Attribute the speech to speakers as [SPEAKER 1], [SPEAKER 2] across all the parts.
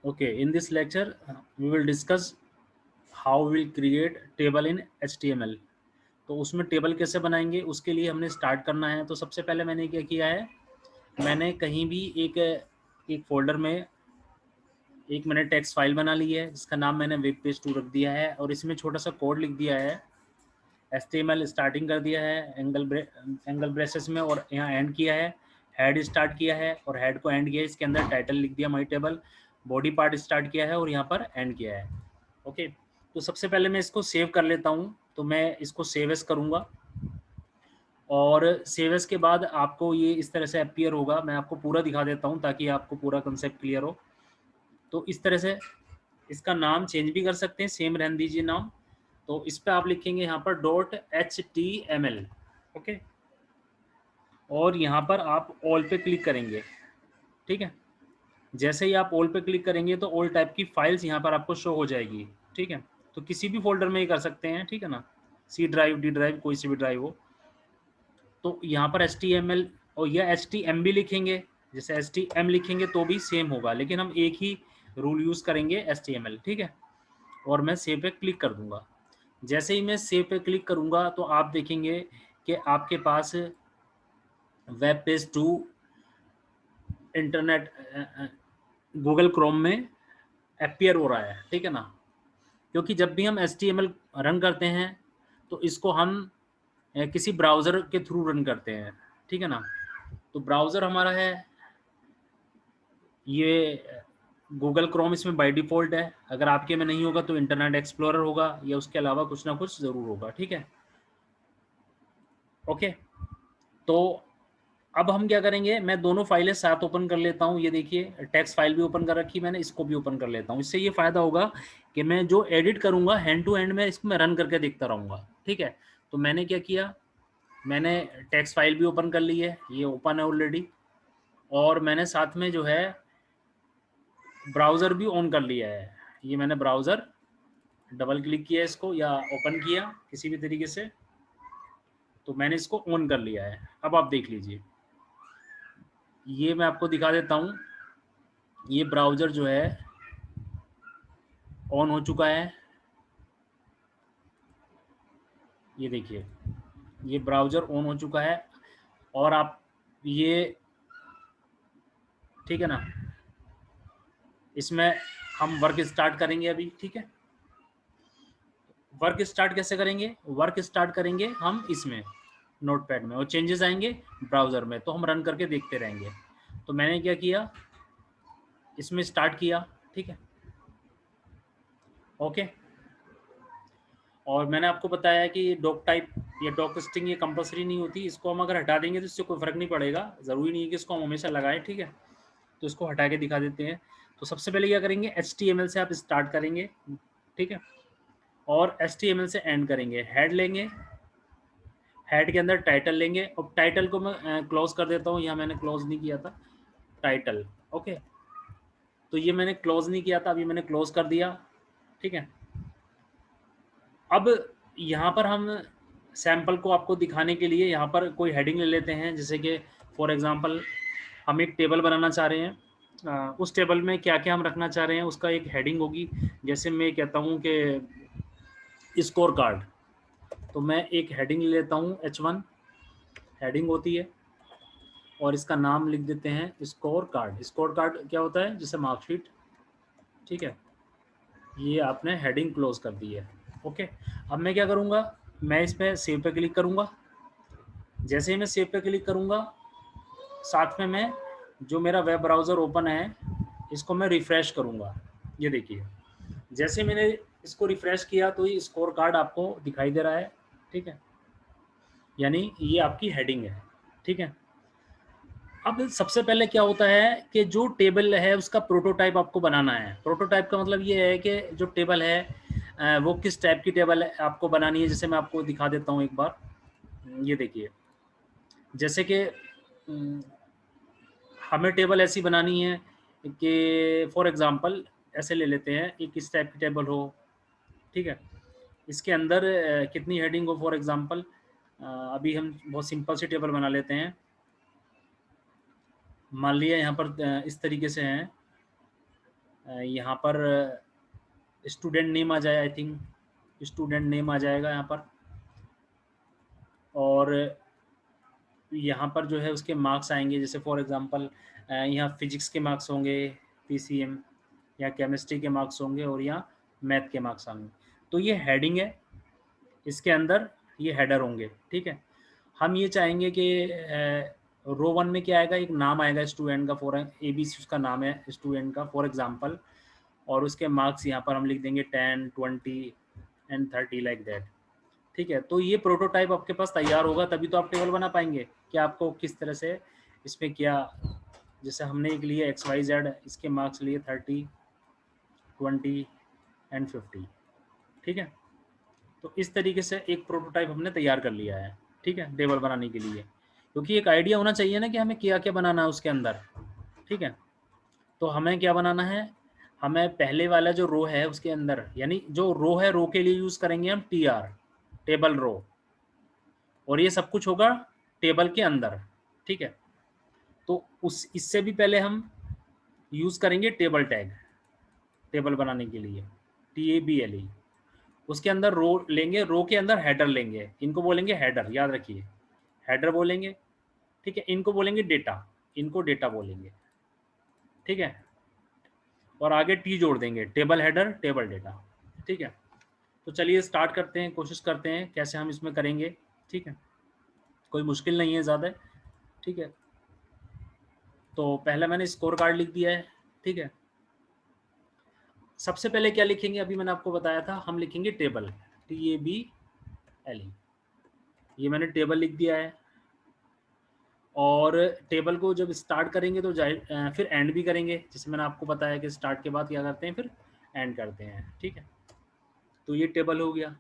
[SPEAKER 1] Okay, in this lecture we will discuss how we will create table in HTML। तो उसमें table कैसे बनाएंगे उसके लिए हमने स्टार्ट करना है। तो सबसे पहले मैंने क्या किया है, मैंने कहीं भी एक फोल्डर में एक मैंने टेक्स्ट फाइल बना ली है जिसका नाम मैंने वेब पेज 2 रख दिया है और इसमें छोटा सा कोड लिख दिया है। HTML स्टार्टिंग कर दिया है एंगल ब्रेसेस में और यहाँ एंड किया है। हेड स्टार्ट किया है और हेड को एंड किया है। इसके अंदर टाइटल लिख दिया माई टेबल। बॉडी पार्ट स्टार्ट किया है और यहाँ पर एंड किया है। ओके, तो सबसे पहले मैं इसको सेव कर लेता हूँ। तो मैं इसको सेव एस करूँगा और सेव एस के बाद आपको ये इस तरह से अपीयर होगा। मैं आपको पूरा दिखा देता हूँ ताकि आपको पूरा कंसेप्ट क्लियर हो। तो इस तरह से इसका नाम चेंज भी कर सकते हैं, सेम रहने दीजिए नाम। तो इस पर आप लिखेंगे यहाँ पर .html। ओके, और यहाँ पर आप ऑल पे क्लिक करेंगे। ठीक है, जैसे ही आप ऑल पे क्लिक करेंगे तो ऑल टाइप की फाइल्स यहाँ पर आपको शो हो जाएगी। ठीक है, तो किसी भी फोल्डर में ही कर सकते हैं। ठीक है ना, सी ड्राइव, डी ड्राइव, कोई सी भी ड्राइव हो। तो यहाँ पर HTML और या HTM भी लिखेंगे। जैसे HTM लिखेंगे तो भी सेम होगा, लेकिन हम एक ही रूल यूज़ करेंगे HTML। ठीक है, और मैं सेव पे क्लिक कर दूंगा। जैसे ही मैं सेव पे क्लिक करूंगा तो आप देखेंगे कि आपके पास web page 2 internet Google Chrome में अपीयर हो रहा है। ठीक है ना, क्योंकि जब भी हम HTML रन करते हैं तो इसको हम किसी ब्राउज़र के थ्रू रन करते हैं। ठीक है ना, तो ब्राउज़र हमारा है ये गूगल क्रोम, इसमें बाय डिफ़ॉल्ट है। अगर आपके में नहीं होगा तो इंटरनेट एक्सप्लोरर होगा या उसके अलावा कुछ ना कुछ ज़रूर होगा। ठीक है, ओके। तो अब हम क्या करेंगे, मैं दोनों फाइलें साथ ओपन कर लेता हूँ। ये देखिए, टेक्स्ट फाइल भी ओपन कर रखी मैंने, इसको भी ओपन कर लेता हूँ। इससे ये फ़ायदा होगा कि मैं जो एडिट करूँगा हैंड टू हैंड में इसको मैं रन करके देखता रहूँगा। ठीक है, तो मैंने क्या किया, मैंने टेक्स्ट फाइल भी ओपन कर ली है, ये ओपन है ऑलरेडी। और मैंने साथ में जो है ब्राउज़र भी ऑन कर लिया है। ये मैंने ब्राउज़र डबल क्लिक किया इसको या ओपन किया किसी भी तरीके से, तो मैंने इसको ऑन कर लिया है। अब आप देख लीजिए, ये मैं आपको दिखा देता हूँ। ये ब्राउज़र जो है ऑन हो चुका है। ये देखिए, ये ब्राउज़र ऑन हो चुका है। और आप ये, ठीक है ना, इसमें हम वर्क स्टार्ट करेंगे अभी। ठीक है, वर्क स्टार्ट कैसे करेंगे, वर्क स्टार्ट करेंगे हम इसमें नोटपैड में और चेंजेस आएंगे ब्राउज़र में, तो हम रन करके देखते रहेंगे। तो मैंने क्या किया, इसमें स्टार्ट किया। ठीक है, ओके। और मैंने आपको बताया कि डॉक टाइप या डॉक स्ट्रिंग ये कंपलसरी नहीं होती। इसको हम अगर हटा देंगे तो इससे कोई फ़र्क नहीं पड़ेगा, ज़रूरी नहीं है कि इसको हम हमेशा लगाएं। ठीक है, तो इसको हटा के दिखा देते हैं। तो सबसे पहले क्या करेंगे, HTML से आप स्टार्ट करेंगे। ठीक है, और HTML से एंड करेंगे। हेड लेंगे, हेड के अंदर टाइटल लेंगे और टाइटल को मैं क्लोज कर देता हूँ। यहाँ मैंने क्लोज नहीं किया था टाइटल। ओके, तो ये मैंने क्लोज नहीं किया था, अभी मैंने क्लोज कर दिया। ठीक है, अब यहाँ पर हम सैम्पल को आपको दिखाने के लिए यहाँ पर कोई हेडिंग ले लेते हैं। जैसे कि फॉर एग्जांपल हम एक टेबल बनाना चाह रहे हैं, उस टेबल में क्या क्या हम रखना चाह रहे हैं उसका एक हेडिंग होगी। जैसे मैं कहता हूँ कि स्कोर कार्ड, तो मैं एक हेडिंग ले लेता हूँ, H1 हेडिंग होती है और इसका नाम लिख देते हैं स्कोर कार्ड। स्कोर कार्ड क्या होता है, जैसे मार्कशीट। ठीक है, ये आपने हेडिंग क्लोज कर दी है। ओके, अब मैं क्या करूँगा, मैं इस पर सेव पे क्लिक करूँगा। जैसे ही मैं सेव पे क्लिक करूँगा, साथ में मैं जो मेरा वेब ब्राउज़र ओपन है इसको मैं रिफ़्रेश करूँगा। ये देखिए, जैसे मैंने इसको रिफ़्रेश किया तो ये स्कोर कार्ड आपको दिखाई दे रहा है। ठीक है, यानी ये आपकी हेडिंग है। ठीक है, अब सबसे पहले क्या होता है कि जो टेबल है उसका प्रोटोटाइप आपको बनाना है। प्रोटोटाइप का मतलब ये है कि जो टेबल है वो किस टाइप की टेबल है आपको बनानी है। जैसे मैं आपको दिखा देता हूँ एक बार। ये देखिए, जैसे कि हमें टेबल ऐसी बनानी है कि फॉर एग्जांपल ऐसे ले लेते हैं, एक इस टाइप की टेबल हो। ठीक है, इसके अंदर कितनी हेडिंग हो। फॉर एग्जांपल अभी हम बहुत सिंपल सी टेबल बना लेते हैं। मान लिया यहाँ पर इस तरीके से हैं, यहाँ पर स्टूडेंट नेम आ जाए, आई थिंक स्टूडेंट नेम आ जाएगा यहाँ पर, और यहाँ पर जो है उसके मार्क्स आएंगे। जैसे फॉर एग्जांपल यहाँ फिजिक्स के मार्क्स होंगे पीसीएम, या केमिस्ट्री के मार्क्स होंगे, और यहाँ मैथ के मार्क्स होंगे। तो ये हेडिंग है, इसके अंदर ये हेडर होंगे, ठीक है। हम ये चाहेंगे कि रो 1 में क्या आएगा, एक नाम आएगा स्टूडेंट का, फॉर ABC उसका नाम है स्टूडेंट का फॉर एग्जांपल, और उसके मार्क्स यहाँ पर हम लिख देंगे 10, 20 एंड 30 लाइक दैट, ठीक है। तो ये प्रोटोटाइप आपके पास तैयार होगा, तभी तो आप टेबल बना पाएंगे कि आपको किस तरह से इसमें क्या, जैसे हमने एक लिए XYZ, इसके मार्क्स लिए 30, 20 एंड 50, ठीक है। तो इस तरीके से एक प्रोटोटाइप हमने तैयार कर लिया है, ठीक है, टेबल बनाने के लिए, क्योंकि एक आइडिया होना चाहिए ना कि हमें क्या क्या बनाना है उसके अंदर, ठीक है। तो हमें क्या बनाना है, हमें पहले वाला जो रो है उसके अंदर, यानी जो रो है, रो के लिए यूज़ करेंगे हम TR, टेबल रो, और ये सब कुछ होगा टेबल के अंदर, ठीक है। तो उस इससे भी पहले हम यूज़ करेंगे टेबल टैग, टेबल बनाने के लिए TABLE, उसके अंदर रो लेंगे, रो के अंदर हेडर लेंगे, इनको बोलेंगे हेडर, याद रखिए हेडर बोलेंगे, ठीक है। इनको बोलेंगे डेटा, इनको डेटा बोलेंगे, ठीक है। और आगे टी जोड़ देंगे, टेबल हेडर टेबल डेटा, ठीक है। तो चलिए स्टार्ट करते हैं, कोशिश करते हैं कैसे हम इसमें करेंगे, ठीक है। कोई मुश्किल नहीं है ज़्यादा, ठीक है। तो पहले मैंने स्कोर कार्ड लिख दिया है, ठीक है। सबसे पहले क्या लिखेंगे, अभी मैंने आपको बताया था, हम लिखेंगे टेबल, TABLE, ये मैंने टेबल लिख दिया है। और टेबल को जब स्टार्ट करेंगे तो फिर एंड भी करेंगे, जैसे मैंने आपको बताया कि स्टार्ट के बाद क्या करते हैं, फिर एंड करते हैं, ठीक है। तो ये टेबल हो गया।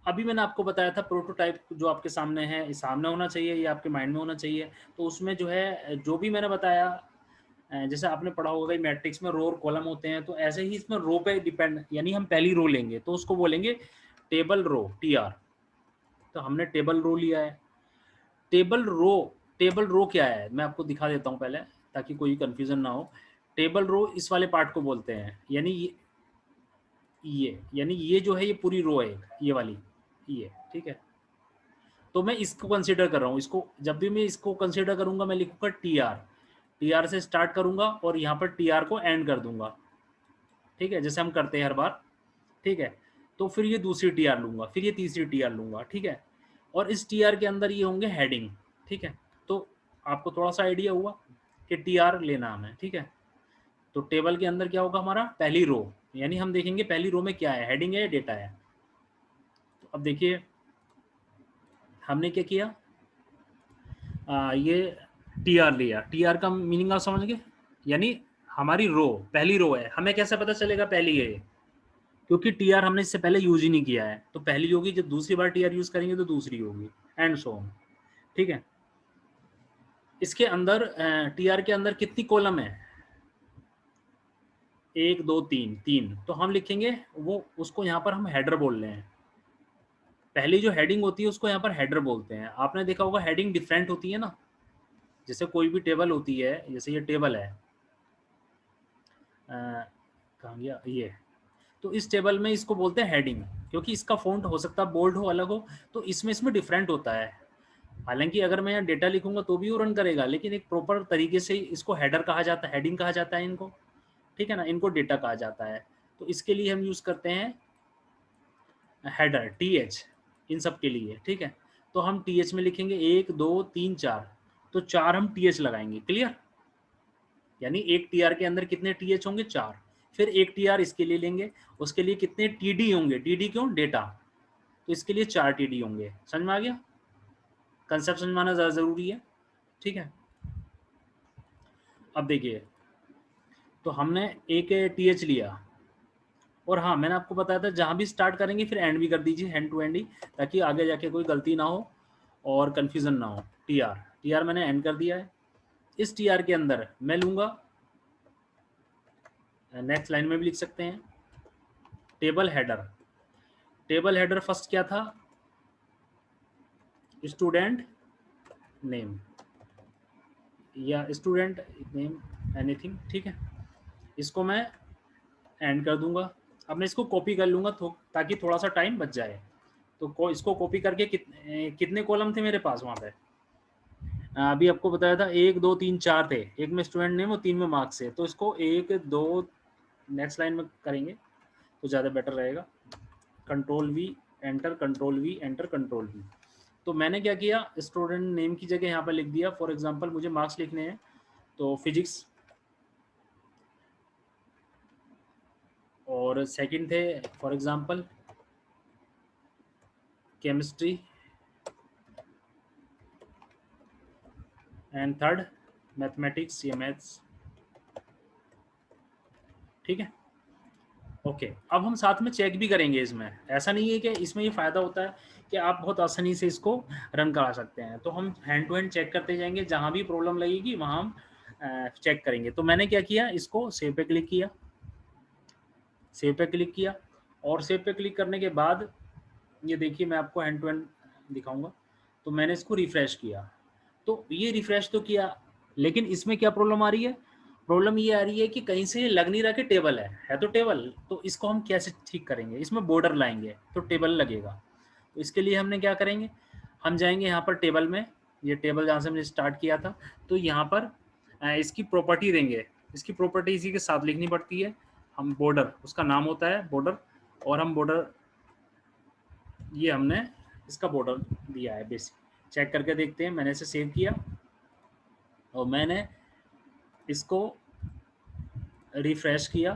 [SPEAKER 1] अभी मैंने आपको बताया था प्रोटोटाइप जो आपके सामने है, सामने होना चाहिए, ये आपके माइंड में होना चाहिए। तो उसमें जो है, जो भी मैंने बताया, जैसे आपने पढ़ा होगा मैट्रिक्स में रो और कॉलम होते हैं, तो ऐसे ही इसमें रो पे डिपेंड, यानी हम पहली रो लेंगे तो उसको बोलेंगे टेबल रो, TR। तो हमने टेबल रो लिया है। टेबल रो, टेबल रो क्या है मैं आपको दिखा देता हूँ पहले, ताकि कोई कंफ्यूजन ना हो। टेबल रो इस वाले पार्ट को बोलते हैं, यानी यानी ये जो है ये पूरी रो है, ये वाली, ये, ठीक है। तो मैं इसको कंसीडर कर रहा हूँ, इसको जब भी मैं इसको कंसीडर करूंगा मैं लिखूंगा TR, TR से स्टार्ट करूंगा और यहाँ पर TR को एंड कर दूंगा, ठीक है, जैसे हम करते हैं हर बार, ठीक है। तो फिर ये दूसरी TR लूंगा, फिर ये तीसरी TR लूंगा, ठीक है। और इस TR के अंदर ये होंगे हेडिंग, ठीक है। तो आपको थोड़ा सा आइडिया हुआ कि TR लेना हमें, ठीक है। तो टेबल के अंदर क्या होगा, हमारा पहली रो, यानी हम देखेंगे पहली रो में क्या है, हेडिंग है या डेटा है। तो अब देखिए हमने क्या किया, ये TR लिया, TR का मीनिंग आप समझ गए, यानी हमारी रो, पहली रो है, हमें कैसे पता चलेगा पहली है, क्योंकि TR हमने इससे पहले यूज ही नहीं किया है, तो पहली होगी, जब दूसरी बार TR यूज करेंगे तो दूसरी होगी, एंड सो ऑन, ठीक है। इसके अंदर TR के अंदर कितनी कॉलम है, 1 2 3, 3, तो हम लिखेंगे वो, उसको यहाँ पर हम हेडर बोल रहे हैं। पहली जो हेडिंग होती है उसको यहाँ पर हेडर बोलते हैं। आपने देखा होगा हेडिंग डिफरेंट होती है ना, जैसे कोई भी टेबल होती है, जैसे ये टेबल है, कहाँ गया ये, तो इस टेबल में इसको बोलते हैं हेडिंग, क्योंकि इसका फॉन्ट हो सकता है बोल्ड हो, अलग हो, तो इसमें डिफरेंट होता है। हालांकि अगर मैं यहाँ डेटा लिखूंगा तो भी वो रन करेगा, लेकिन एक प्रॉपर तरीके से इसको हेडर कहा जाता है, हेडिंग कहा जाता है इनको, ठीक है ना, इनको डेटा कहा जाता है। तो इसके लिए हम यूज करते हैं हेडर, TH, इन सब के लिए, ठीक है। तो हम TH में लिखेंगे 1 2 3 4, तो 4 हम TH लगाएंगे, क्लियर। यानी एक TR के अंदर कितने TH होंगे, 4। फिर एक TR इसके लिए लेंगे, उसके लिए कितने TD होंगे, TD क्यों, डेटा, तो इसके लिए 4 TD होंगे। समझ में आ गया, कंसेप्ट समझाना ज़्यादा ज़रूरी है, ठीक है। अब देखिए, तो हमने एक TH लिया, और हाँ मैंने आपको बताया था जहाँ भी स्टार्ट करेंगे फिर एंड भी कर दीजिए, हैंड टू हैंड ही, ताकि आगे जाके कोई गलती ना हो और कन्फ्यूज़न ना हो। TR मैंने एंड कर दिया है। इस TR के अंदर मैं लूँगा, नेक्स्ट लाइन में भी लिख सकते हैं, table header. Table header first क्या था, स्टूडेंट नेम या स्टूडेंट नेम, एनीथिंग, ठीक है। इसको मैं एंड कर दूंगा। अब मैं इसको कॉपी कर लूँगा ताकि थोड़ा सा टाइम बच जाए। तो इसको कॉपी करके कितने कॉलम थे मेरे पास वहाँ पे? अभी आपको बताया था 1 2 3 4 थे। एक में स्टूडेंट नेम और 3 में मार्क्स है। तो इसको 1 2 नेक्स्ट लाइन में करेंगे तो ज़्यादा बेटर रहेगा। Control we enter, control we enter, control we. तो मैंने क्या किया, स्टूडेंट नेम की जगह यहाँ पर लिख दिया। फॉर एग्जांपल मुझे मार्क्स लिखने हैं तो फिजिक्स, और सेकंड थे for example chemistry, and third mathematics या मैथ्स। ठीक है, ओके। अब हम साथ में चेक भी करेंगे। इसमें ऐसा नहीं है कि इसमें ये फ़ायदा होता है कि आप बहुत आसानी से इसको रन करा सकते हैं। तो हम हैंड टू हैंड चेक करते जाएंगे, जहाँ भी प्रॉब्लम लगेगी वहाँ हम चेक करेंगे। तो मैंने क्या किया, इसको सेव पे क्लिक किया, सेव पे क्लिक किया, और सेव पे क्लिक करने के बाद ये देखिए मैं आपको हैंड टू हैंड दिखाऊंगा। तो मैंने इसको रिफ्रेश किया, तो ये रिफ्रेश तो किया, लेकिन इसमें क्या प्रॉब्लम आ रही है? प्रॉब्लम ये आ रही है कि कहीं से लग नहीं रहा कि टेबल है तो टेबल। तो इसको हम कैसे ठीक करेंगे? इसमें बॉर्डर लाएंगे तो टेबल लगेगा। तो इसके लिए हमने क्या करेंगे, हम जाएंगे यहाँ पर टेबल में, ये टेबल जहाँ से हमने स्टार्ट किया था। तो यहाँ पर इसकी प्रॉपर्टी देंगे। इसकी प्रॉपर्टी इसी के साथ लिखनी पड़ती है। हम बॉर्डर, उसका नाम होता है बॉर्डर, और हम बॉर्डर, ये हमने इसका बॉर्डर दिया है बेसिक। चेक करके देखते हैं। मैंने इसे सेव किया और मैंने इसको रिफ्रेश किया।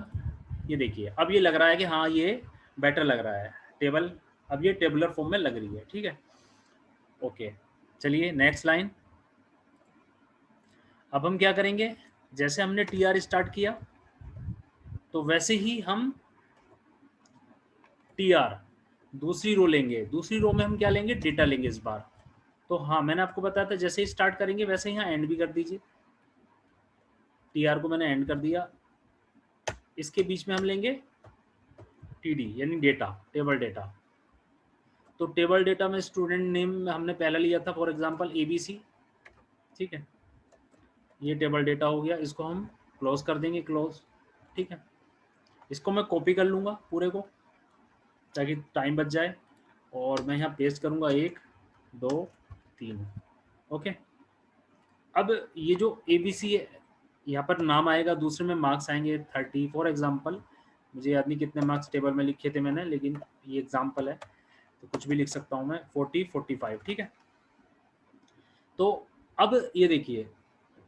[SPEAKER 1] ये देखिए अब ये लग रहा है कि हाँ ये बेटर लग रहा है टेबल। अब ये टेबुलर फॉर्म में लग रही है। ठीक है, ओके। चलिए नेक्स्ट लाइन। अब हम क्या करेंगे, जैसे हमने टीआर स्टार्ट किया तो वैसे ही हम टीआर दूसरी रो लेंगे। दूसरी रो में हम क्या लेंगे, डेटा लेंगे इस बार। तो हाँ मैंने आपको बताया था जैसे ही स्टार्ट करेंगे वैसे ही यहाँ एंड भी कर दीजिए। टीआर को मैंने एंड कर दिया। इसके बीच में हम लेंगे टीडी यानी डेटा, टेबल डेटा। तो टेबल डेटा में स्टूडेंट नेम हमने पहले लिया था फॉर एग्जांपल एबीसी। ठीक है, ये टेबल डेटा हो गया। इसको हम क्लोज कर देंगे, क्लोज। ठीक है, इसको मैं कॉपी कर लूँगा पूरे को ताकि टाइम बच जाए, और मैं यहाँ पेस्ट करूँगा 1 2 3। ओके, अब ये जो ABC है यहाँ पर नाम आएगा, दूसरे में मार्क्स आएंगे 30 फॉर एग्जांपल। मुझे याद नहीं कितने मार्क्स टेबल में लिखे थे मैंने, लेकिन ये एग्जांपल है तो कुछ भी लिख सकता हूँ मैं, 40 45। ठीक है, तो अब ये देखिए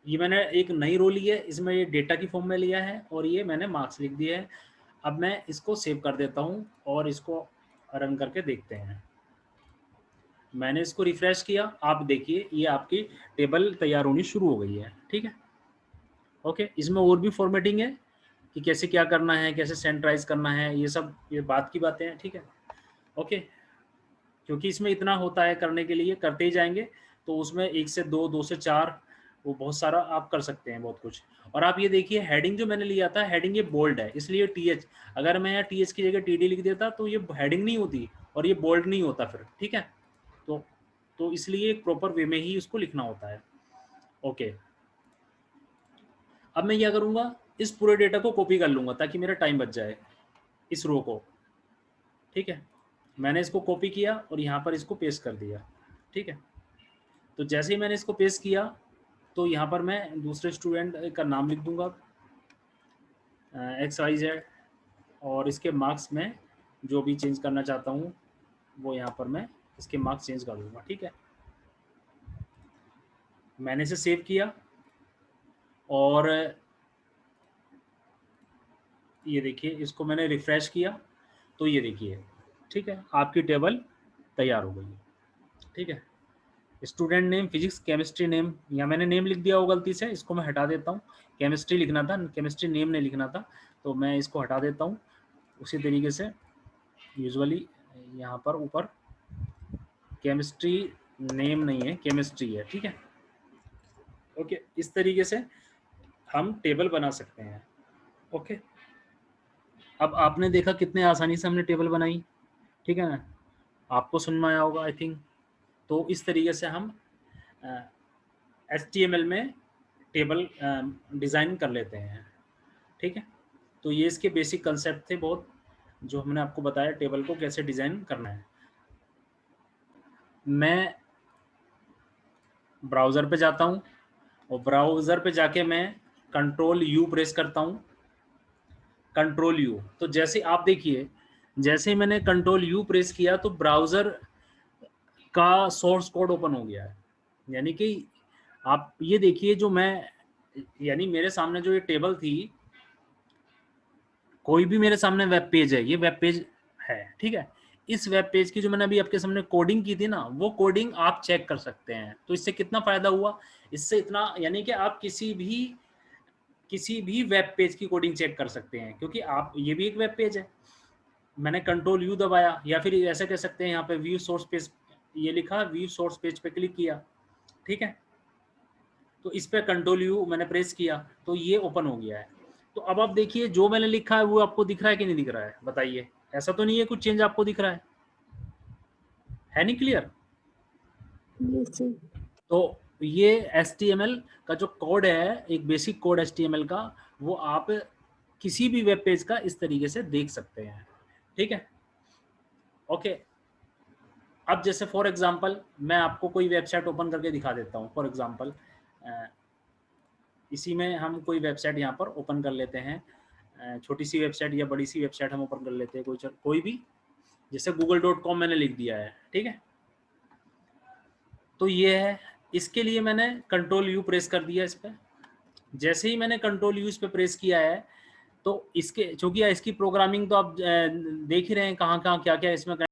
[SPEAKER 1] ये मैंने एक नई रो ली है, इसमें ये डेटा की फॉर्म में लिया है और ये मैंने मार्क्स लिख दिए हैं। अब मैं इसको सेव कर देता हूँ और इसको रन करके देखते हैं। मैंने इसको रिफ्रेश किया, आप देखिए ये आपकी टेबल तैयार होनी शुरू हो गई है। ठीक है, ओके। इसमें और भी फॉर्मेटिंग है कि कैसे क्या करना है, कैसे सेंट्राइज करना है, ये सब ये बात की बातें हैं। ठीक है, ओके। क्योंकि इसमें इतना होता है करने के लिए, करते ही जाएंगे तो उसमें 1 से 2 2 से 4 वो बहुत सारा आप कर सकते हैं, बहुत कुछ। और आप ये देखिए हेडिंग जो मैंने लिया था, हेडिंग ये बोल्ड है इसलिए TH। अगर मैं यहाँ TH की जगह TD लिख देता तो ये हेडिंग नहीं होती और ये बोल्ड नहीं होता फिर। ठीक है, तो इसलिए एक प्रॉपर वे में ही उसको लिखना होता है। ओके, अब मैं क्या करूँगा, इस पूरे डेटा को कॉपी कर लूँगा ताकि मेरा टाइम बच जाए, इस रो को। ठीक है, मैंने इसको कॉपी किया और यहाँ पर इसको पेस्ट कर दिया। ठीक है, तो जैसे ही मैंने इसको पेस्ट किया तो यहाँ पर मैं दूसरे स्टूडेंट का नाम लिख दूंगा XYZ, और इसके मार्क्स में जो भी चेंज करना चाहता हूँ वो यहाँ पर मैं इसके मार्क्स चेंज कर दूंगा। ठीक है, मैंने इसे सेव किया और ये देखिए इसको मैंने रिफ्रेश किया तो ये देखिए, ठीक है, आपकी टेबल तैयार हो गई। ठीक है, student name physics chemistry name, या मैंने नेम लिख दिया हो गलती से, इसको मैं हटा देता हूँ। केमिस्ट्री लिखना था, केमिस्ट्री नेम नहीं लिखना था, तो मैं इसको हटा देता हूँ। उसी तरीके से यूजुअली यहाँ पर ऊपर केमिस्ट्री नेम नहीं है, केमिस्ट्री है। ठीक है, ओके। इस तरीके से हम टेबल बना सकते हैं। ओके, अब आपने देखा कितने आसानी से हमने टेबल बनाई। ठीक है ना, आपको समझ में आया होगा आई थिंक। तो इस तरीके से हम HTML में टेबल डिज़ाइन कर लेते हैं। ठीक है, तो ये इसके बेसिक कंसेप्ट थे बहुत, जो हमने आपको बताया टेबल को कैसे डिज़ाइन करना है। मैं ब्राउज़र पे जाता हूँ और ब्राउज़र पे जाके मैं कंट्रोल यू प्रेस करता हूँ, कंट्रोल यू। तो जैसे आप देखिए, जैसे ही मैंने कंट्रोल यू प्रेस किया तो ब्राउज़र का सोर्स कोड ओपन हो गया है। यानी कि आप ये देखिए, जो मैं यानी मेरे सामने जो ये टेबल थी, कोई भी मेरे सामने वेब पेज है, ये वेब पेज है, ठीक है। इस वेब पेज की जो मैंने अभी आपके सामने कोडिंग की थी ना, वो कोडिंग आप चेक कर सकते हैं। तो इससे कितना फायदा हुआ, इससे इतना, यानी कि आप किसी भी वेब पेज की कोडिंग चेक कर सकते हैं, क्योंकि आप, ये भी एक वेब पेज है। मैंने कंट्रोल यू दबाया, या फिर ऐसे कह सकते हैं यहाँ पे व्यू सोर्स पेज, ये लिखा व्यू सोर्स पेज पे क्लिक किया, ठीक है। तो इस पे कंट्रोल यू मैंने प्रेस किया तो ये ओपन हो गया है। तो अब आप देखिए, जो मैंने लिखा है वो आपको दिख रहा है कि नहीं दिख रहा है, बताइए। ऐसा तो नहीं है कुछ चेंज आपको दिख रहा है नहीं क्लियर?
[SPEAKER 2] Yes sir.
[SPEAKER 1] तो ये HTML का जो कोड है, एक बेसिक कोड HTML का, वो आप किसी भी वेब पेज का इस तरीके से देख सकते हैं, ठीक है। ओके, अब जैसे फॉर एग्जांपल मैं आपको कोई वेबसाइट ओपन करके दिखा देता हूँ। फॉर एग्जांपल इसी में हम कोई वेबसाइट यहाँ पर ओपन कर लेते हैं, छोटी सी वेबसाइट या बड़ी सी वेबसाइट हम ओपन कर लेते हैं, कोई भी, जैसे google.com मैंने लिख दिया है, ठीक है। तो ये है, इसके लिए मैंने कंट्रोल यू प्रेस कर दिया इस पर। जैसे ही मैंने कंट्रोल यू इस पर प्रेस किया है, तो इसके, चूंकि इसकी प्रोग्रामिंग तो आप देख ही रहे हैं कहाँ कहाँ क्या क्या इसमें